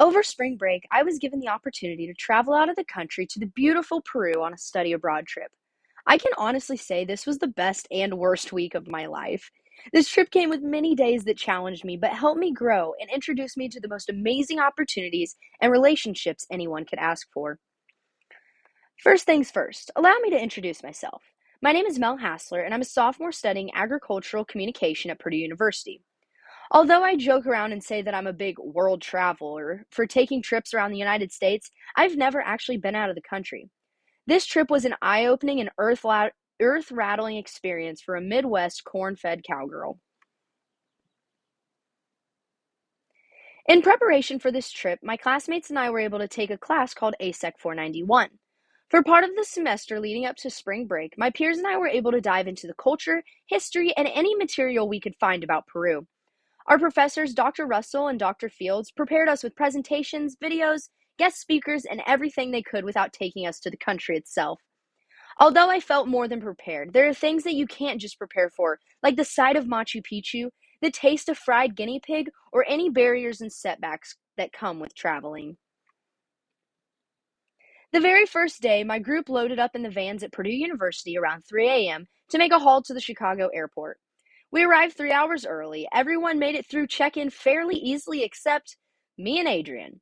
Over spring break, I was given the opportunity to travel out of the country to the beautiful Peru on a study abroad trip. I can honestly say this was the best and worst week of my life. This trip came with many days that challenged me, but helped me grow and introduced me to the most amazing opportunities and relationships anyone could ask for. First things first, allow me to introduce myself. My name is Mel Hassler, and I'm a sophomore studying agricultural communication at Purdue University. Although I joke around and say that I'm a big world traveler for taking trips around the United States, I've never actually been out of the country. This trip was an eye opening and earth rattling experience for a Midwest corn fed cowgirl. In preparation for this trip, my classmates and I were able to take a class called ASEC 491. For part of the semester leading up to spring break, my peers and I were able to dive into the culture, history, and any material we could find about Peru. Our professors, Dr. Russell and Dr. Fields, prepared us with presentations, videos, guest speakers, and everything they could without taking us to the country itself. Although I felt more than prepared, there are things that you can't just prepare for, like the sight of Machu Picchu, the taste of fried guinea pig, or any barriers and setbacks that come with traveling. The very first day, my group loaded up in the vans at Purdue University around 3 a.m. to make a haul to the Chicago airport. We arrived 3 hours early. Everyone made it through check-in fairly easily except me and Adrian.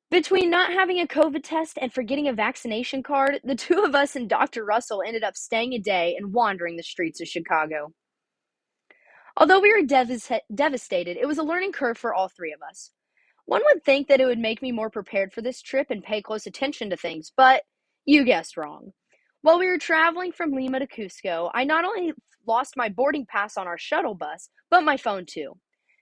Between not having a COVID test and forgetting a vaccination card, the two of us and Dr. Russell ended up staying a day and wandering the streets of Chicago. Although we were devastated, it was a learning curve for all three of us. One would think that it would make me more prepared for this trip and pay close attention to things, but you guessed wrong. While we were traveling from Lima to Cusco, I not only lost my boarding pass on our shuttle bus, but my phone too.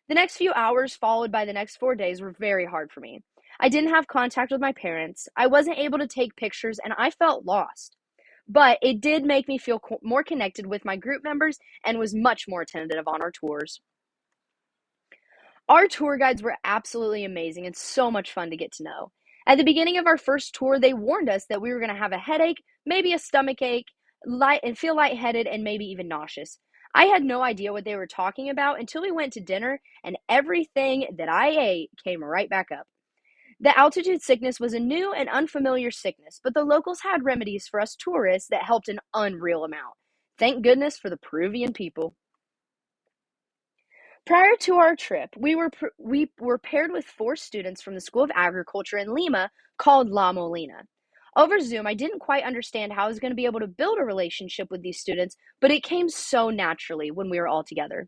The next few hours, followed by the next 4 days, were very hard for me. I didn't have contact with my parents, I wasn't able to take pictures, and I felt lost. But it did make me feel more connected with my group members and was much more attentive on our tours. Our tour guides were absolutely amazing and so much fun to get to know. At the beginning of our first tour, they warned us that we were going to have a headache, maybe a stomach ache, and feel lightheaded and maybe even nauseous. I had no idea what they were talking about until we went to dinner, and everything that I ate came right back up. The altitude sickness was a new and unfamiliar sickness, but the locals had remedies for us tourists that helped an unreal amount. Thank goodness for the Peruvian people. Prior to our trip, we were paired with four students from the School of Agriculture in Lima called La Molina. Over Zoom, I didn't quite understand how I was going to be able to build a relationship with these students, but it came so naturally when we were all together.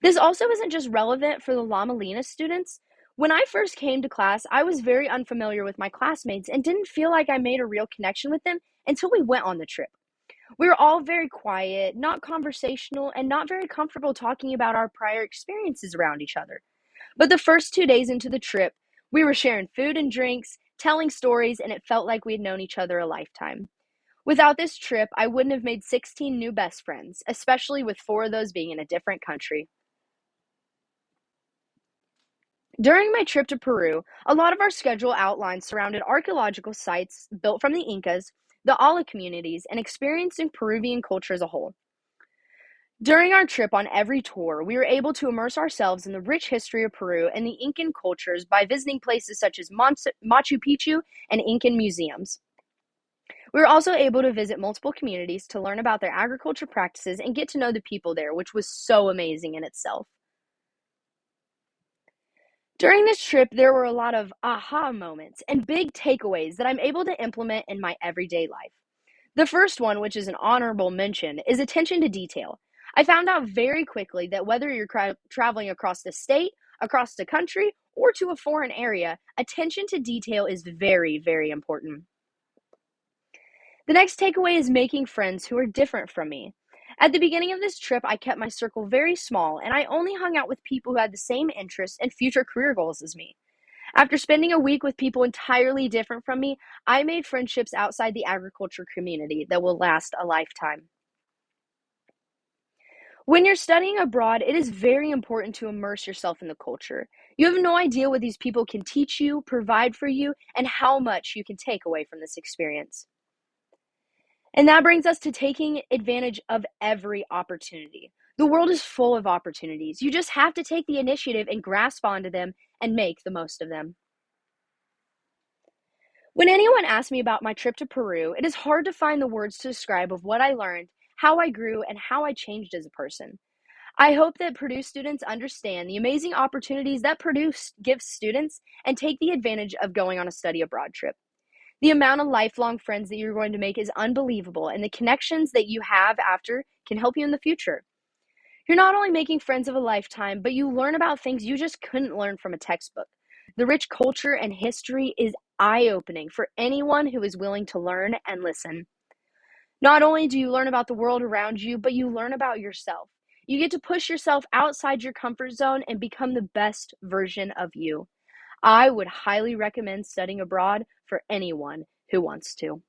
This also isn't just relevant for the La Molina students. When I first came to class, I was very unfamiliar with my classmates and didn't feel like I made a real connection with them until we went on the trip. We were all very quiet, not conversational, and not very comfortable talking about our prior experiences around each other. But the first 2 days into the trip, we were sharing food and drinks, telling stories, and it felt like we had known each other a lifetime. Without this trip, I wouldn't have made 16 new best friends, especially with four of those being in a different country. During my trip to Peru, a lot of our schedule outlined surrounded archaeological sites built from the Incas, the Ala communities, and experiencing Peruvian culture as a whole. During our trip on every tour, we were able to immerse ourselves in the rich history of Peru and the Incan cultures by visiting places such as Machu Picchu and Incan museums. We were also able to visit multiple communities to learn about their agriculture practices and get to know the people there, which was so amazing in itself. During this trip, there were a lot of aha moments and big takeaways that I'm able to implement in my everyday life. The first one, which is an honorable mention, is attention to detail. I found out very quickly that whether you're traveling across the state, across the country, or to a foreign area, attention to detail is very, very important. The next takeaway is making friends who are different from me. At the beginning of this trip, I kept my circle very small, and I only hung out with people who had the same interests and future career goals as me. After spending a week with people entirely different from me, I made friendships outside the agriculture community that will last a lifetime. When you're studying abroad, it is very important to immerse yourself in the culture. You have no idea what these people can teach you, provide for you, and how much you can take away from this experience. And that brings us to taking advantage of every opportunity. The world is full of opportunities. You just have to take the initiative and grasp onto them and make the most of them. When anyone asks me about my trip to Peru, it is hard to find the words to describe of what I learned, how I grew, and how I changed as a person. I hope that Purdue students understand the amazing opportunities that Purdue gives students and take the advantage of going on a study abroad trip. The amount of lifelong friends that you're going to make is unbelievable, and the connections that you have after can help you in the future. You're not only making friends of a lifetime, but you learn about things you just couldn't learn from a textbook. The rich culture and history is eye opening for anyone who is willing to learn and listen. Not only do you learn about the world around you, but you learn about yourself. You get to push yourself outside your comfort zone and become the best version of you. I would highly recommend studying abroad for anyone who wants to.